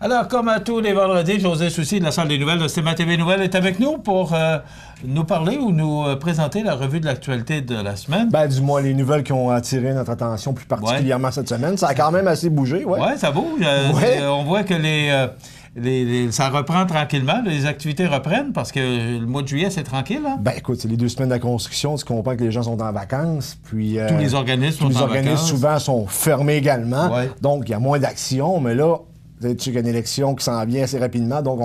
[SPEAKER 4] Alors, comme à tous les vendredis, José Soucy de la salle des nouvelles de CMA TV Nouvelles est avec nous pour nous parler ou nous présenter la revue de l'actualité de la semaine.
[SPEAKER 11] Ben, du moins, les nouvelles qui ont attiré notre attention plus particulièrement cette semaine. Ça a quand même assez bougé, oui.
[SPEAKER 4] Oui, ça bouge. On voit que ça reprend tranquillement. Les activités reprennent parce que le mois de juillet, c'est tranquille. Hein?
[SPEAKER 11] Ben, écoute, c'est les 2 semaines de la construction. Tu comprends que les gens sont en vacances. Puis,
[SPEAKER 4] tous les organismes sont en vacances.
[SPEAKER 11] Tous les organismes, souvent, sont fermés également. Ouais. Donc, il y a moins d'action. Mais là, tu sais qu'il y a une élection qui s'en vient assez rapidement. Donc,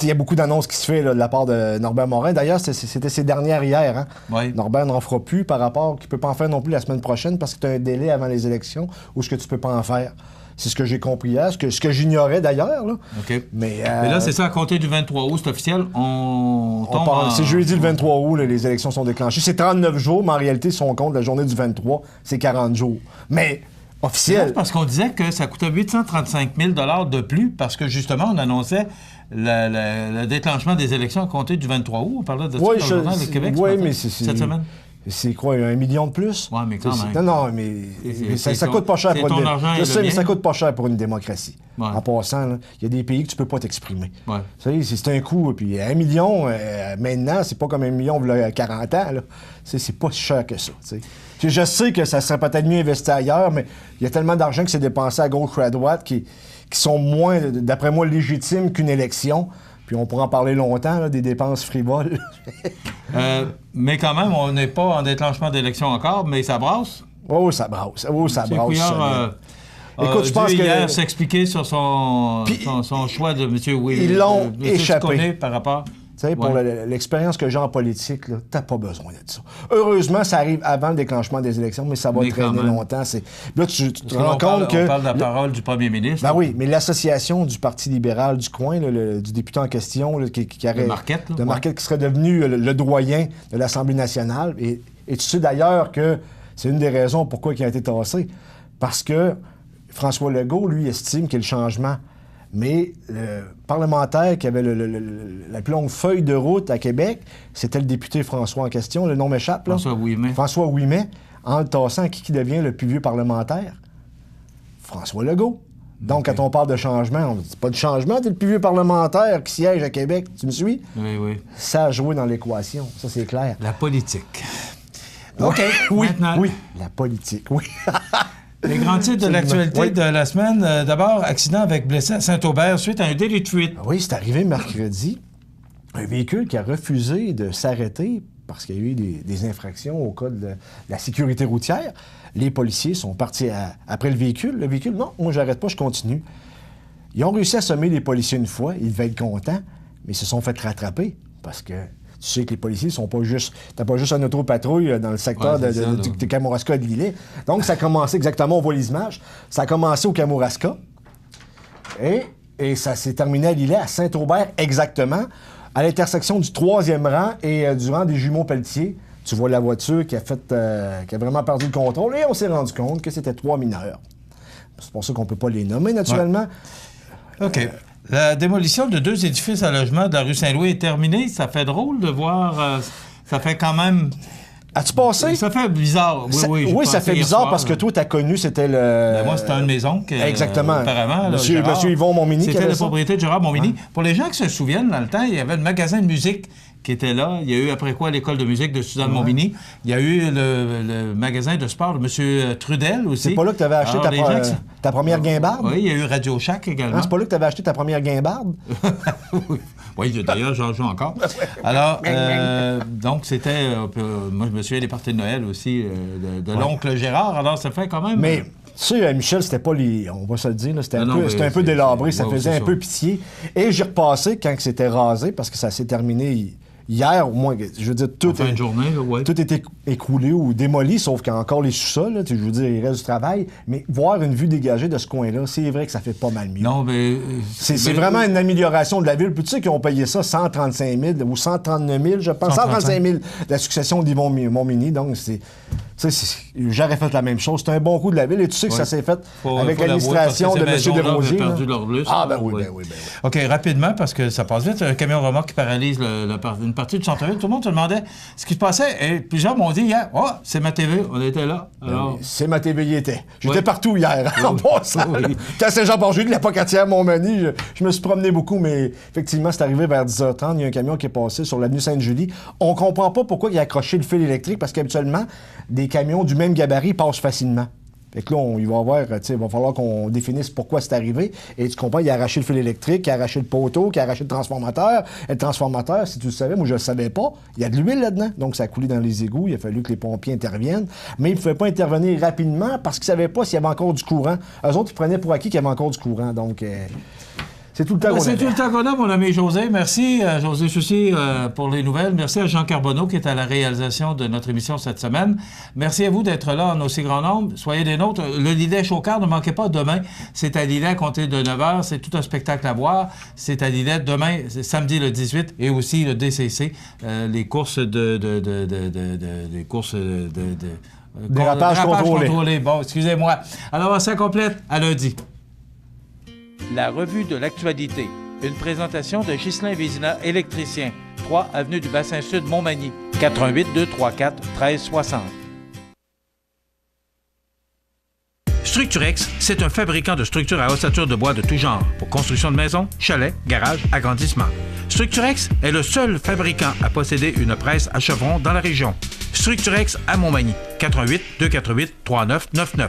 [SPEAKER 11] il y a beaucoup d'annonces qui se font là, de la part de Norbert Morin. D'ailleurs, c'était ses dernières hier. Hein? Oui. Norbert n'en fera plus par rapport qu'il ne peut pas en faire non plus la semaine prochaine parce que tu as un délai avant les élections où ce que tu ne peux pas en faire. C'est ce que j'ai compris hier, ce que j'ignorais d'ailleurs. Là.
[SPEAKER 4] OK. Mais là, c'est ça, à compter du 23 août, c'est officiel.
[SPEAKER 11] C'est jeudi le 23 août, là, les élections sont déclenchées. C'est 39 jours, mais en réalité, si on compte la journée du 23, c'est 40 jours. Mais officiel.
[SPEAKER 4] C'est parce qu'on disait que ça coûtait 835 000 $ de plus parce que justement, on annonçait le déclenchement des élections à compter du 23 août. On parlait de ça dans le Journal de Québec cette semaine.
[SPEAKER 11] C'est quoi, 1 million de plus?
[SPEAKER 4] Oui, mais quand même.
[SPEAKER 11] Non, mais ça coûte pas cher pour une démocratie. Je sais, mais ça coûte pas cher pour une démocratie. Ouais. En passant, il y a des pays que tu peux pas t'exprimer. Ouais. C'est un coût. Puis 1 million, maintenant, c'est pas comme 1 million il y a 40 ans. C'est pas si cher que ça. T'sais. Je sais que ça serait peut-être mieux investi ailleurs, mais il y a tellement d'argent qui s'est dépensé à gauche ou à droite qui sont moins, d'après moi, légitimes qu'une élection. Puis on pourra en parler longtemps, là, des dépenses frivoles.
[SPEAKER 4] Mais quand même, on n'est pas en déclenchement d'élection encore, mais ça brasse.
[SPEAKER 11] Oh, ça brasse. Oh, ça brasse.
[SPEAKER 4] Écoute, je pense que hier s'expliquer sur son choix de M. William.
[SPEAKER 11] Ils l'ont échappé.
[SPEAKER 4] Par rapport.
[SPEAKER 11] Tu sais, pour l'expérience que j'ai en politique, t'as pas besoin de ça. Heureusement, ça arrive avant le déclenchement des élections, mais ça va traîner longtemps. Là, tu te rends compte que...
[SPEAKER 4] On parle de la parole du premier ministre.
[SPEAKER 11] Ben oui, mais l'association du Parti libéral du coin, du député en question,
[SPEAKER 4] de Marquette,
[SPEAKER 11] qui serait devenu le doyen de l'Assemblée nationale. Et tu sais d'ailleurs que c'est une des raisons pourquoi il a été tassé. Parce que François Legault, lui, estime que le changement... Mais le parlementaire qui avait la plus longue feuille de route à Québec, c'était le député François en question. Le nom m'échappe, là. François Ouimet. En le tassant, qui devient le plus vieux parlementaire? François Legault. Donc, quand on parle de changement, on dit c'est pas de changement, t'es le plus vieux parlementaire qui siège à Québec. Tu me suis?
[SPEAKER 4] Oui.
[SPEAKER 11] Ça a joué dans l'équation. Ça, c'est clair.
[SPEAKER 4] La politique.
[SPEAKER 11] OK. Oui, la politique, oui.
[SPEAKER 4] Les grands titres de l'actualité de la semaine. D'abord, accident avec blessé à Saint-Aubert suite à un délit de fuite.
[SPEAKER 11] Oui, c'est arrivé mercredi. Un véhicule qui a refusé de s'arrêter parce qu'il y a eu des infractions au code de la sécurité routière. Les policiers sont partis après le véhicule. Le véhicule, non, moi, j'arrête pas, je continue. Ils ont réussi à sommer les policiers une fois. Ils devaient être contents, mais ils se sont fait rattraper parce que... Tu sais que les policiers sont pas juste... T'as pas juste un autopatrouille dans le secteur de Kamouraska et de Lillet. Donc, ça a commencé exactement, on voit les images, ça a commencé au Kamouraska et ça s'est terminé à Lillet, à Saint-Aubert exactement, à l'intersection du 3e rang et du rang des jumeaux Pelletier. Tu vois la voiture qui a vraiment perdu le contrôle et on s'est rendu compte que c'était 3 mineurs. C'est pour ça qu'on peut pas les nommer, naturellement.
[SPEAKER 4] Ouais. OK. La démolition de 2 édifices à logement de la rue Saint-Louis est terminée. Ça fait drôle de voir... ça fait quand même...
[SPEAKER 11] As-tu passé?
[SPEAKER 4] Ça fait bizarre.
[SPEAKER 11] Oui, ça fait bizarre parce que toi, t'as connu, c'était le...
[SPEAKER 4] moi, c'était un de mes oncles.
[SPEAKER 11] Exactement.
[SPEAKER 4] Apparemment.
[SPEAKER 11] Monsieur Yvon Montminy.
[SPEAKER 4] C'était la propriété de Gérard Montminy. Ouais. Pour les gens qui se souviennent, dans le temps, il y avait le magasin de musique qui était là. Il y a eu, après quoi, l'école de musique de Suzanne Montminy. Il y a eu le magasin de sport de M. Trudel aussi.
[SPEAKER 11] C'est pas là que tu avais acheté ta première guimbarde?
[SPEAKER 4] Oui, il y a eu Radio Shack également.
[SPEAKER 11] C'est pas là que tu avais acheté ta première guimbarde?
[SPEAKER 4] Oui, d'ailleurs, j'en joue encore. Alors, donc, c'était... moi, je me souviens des parties de Noël aussi de l'oncle Gérard. Alors, ça fait quand même...
[SPEAKER 11] Mais... Tu sais, Michel, c'était pas les... On va se le dire, c'était un peu délabré, ça faisait un peu pitié. Et j'ai repassé quand c'était rasé, parce que ça s'est terminé
[SPEAKER 13] Hier, au moins, je veux dire, tout
[SPEAKER 4] est
[SPEAKER 13] écroulé ou démoli, sauf qu'il y a encore les sous-sols, là, je veux dire, il reste du travail. Mais voir une vue dégagée de ce coin-là, c'est vrai que ça fait pas mal mieux.
[SPEAKER 4] Non, mais...
[SPEAKER 13] C'est vraiment une amélioration de la ville. Puis tu sais qu'ils ont payé ça 135 000 ou 139 000, je pense. 135 000 de la succession d'Yvon Montminy. Donc, j'aurais fait la même chose. C'est un bon coup de la ville. Et tu sais que ça s'est fait avec l'administration de M. Desrosiers.
[SPEAKER 4] Perdu leur lustre.
[SPEAKER 13] Ah, ben oui.
[SPEAKER 4] OK, rapidement, parce que ça passe vite. Un camion remorque qui paralyse une partie du centre-ville. Tout le monde se demandait ce qui se passait. Et plusieurs m'ont dit hier, c'est ma TV, on était là. Alors...
[SPEAKER 13] C'est ma TV, y était. J'étais partout hier, en passant. Quand Saint-Jean-Port-Joli, la Pocatière, Montmagny, je me suis promené beaucoup, mais effectivement, c'est arrivé vers 10h30. Il y a un camion qui est passé sur l'avenue Sainte-Julie. On comprend pas pourquoi il a accroché le fil électrique, parce qu'habituellement, des camions du même gabarit passent facilement. Fait que là, il va falloir qu'on définisse pourquoi c'est arrivé. Et tu comprends, il a arraché le fil électrique, il a arraché le poteau, il a arraché le transformateur. Et le transformateur, si tu le savais, moi je le savais pas, il y a de l'huile là-dedans. Donc ça a coulé dans les égouts, il a fallu que les pompiers interviennent. Mais ils ne pouvaient pas intervenir rapidement parce qu'ils ne savaient pas s'il y avait encore du courant. Eux autres, ils prenaient pour acquis qu'il y avait encore du courant. Donc... c'est tout le temps qu'on a.
[SPEAKER 4] C'est tout le temps qu'on a, mon ami José. Merci à José Soucy pour les nouvelles. Merci à Jean Carbonneau qui est à la réalisation de notre émission cette semaine. Merci à vous d'être là en aussi grand nombre. Soyez des nôtres. Le Lillet Chaucard, ne manquez pas demain. C'est à Lillet à compter de 9h. C'est tout un spectacle à voir. C'est à Lillet demain, c'est samedi le 18 et aussi le DCC, les courses des courses de
[SPEAKER 13] dérapage contrôlé.
[SPEAKER 4] Bon, excusez-moi. Alors, ça complète à lundi.
[SPEAKER 2] La revue de l'actualité. Une présentation de Ghislain Vézina, électricien. 3 avenue du Bassin Sud, Montmagny. 418-234-1360.
[SPEAKER 9] Structurex, c'est un fabricant de structures à ossature de bois de tout genre pour construction de maisons, chalets, garages, agrandissements. Structurex est le seul fabricant à posséder une presse à chevrons dans la région. Structurex à Montmagny. 418-248-3999.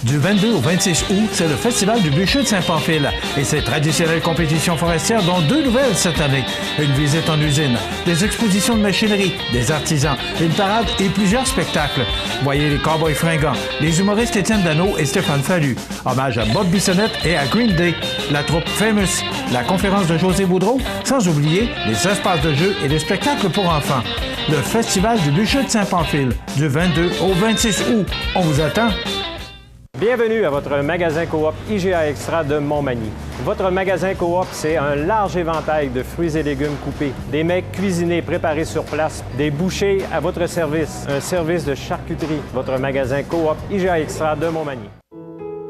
[SPEAKER 4] Du 22 au 26 août, c'est le Festival du Bûcher de Saint-Pamphile et ses traditionnelles compétitions forestières, dont 2 nouvelles cette année. Une visite en usine, des expositions de machinerie, des artisans, une parade et plusieurs spectacles. Voyez les Cowboys fringants, les humoristes Étienne Dano et Stéphane Fallu. Hommage à Bob Bissonnette et à Green Day, la troupe Famous, la conférence de José Boudreau, sans oublier les espaces de jeux et les spectacles pour enfants. Le Festival du Bûcher de Saint-Pamphile, du 22 au 26 août. On vous attend.
[SPEAKER 6] Bienvenue à votre magasin Coop IGA Extra de Montmagny. Votre magasin Coop, c'est un large éventail de fruits et légumes coupés, des mets cuisinés préparés sur place, des bouchées à votre service, un service de charcuterie. Votre magasin Coop IGA Extra de Montmagny.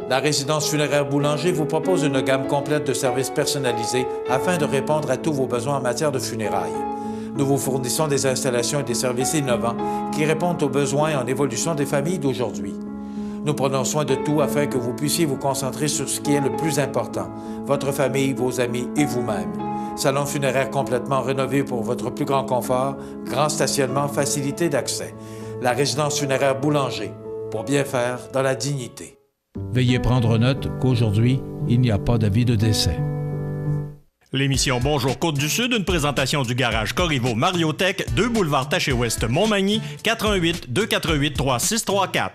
[SPEAKER 2] La résidence funéraire Boulanger vous propose une gamme complète de services personnalisés afin de répondre à tous vos besoins en matière de funérailles. Nous vous fournissons des installations et des services innovants qui répondent aux besoins en évolution des familles d'aujourd'hui. Nous prenons soin de tout afin que vous puissiez vous concentrer sur ce qui est le plus important, votre famille, vos amis et vous-même. Salon funéraire complètement rénové pour votre plus grand confort, grand stationnement, facilité d'accès. La résidence funéraire Boulanger, pour bien faire dans la dignité.
[SPEAKER 9] Veuillez prendre note qu'aujourd'hui, il n'y a pas d'avis de décès.
[SPEAKER 1] L'émission Bonjour Côte-du-Sud, une présentation du garage Corriveau Mariotech, 2 boulevard Taché-Ouest, Montmagny, 418-248-3634.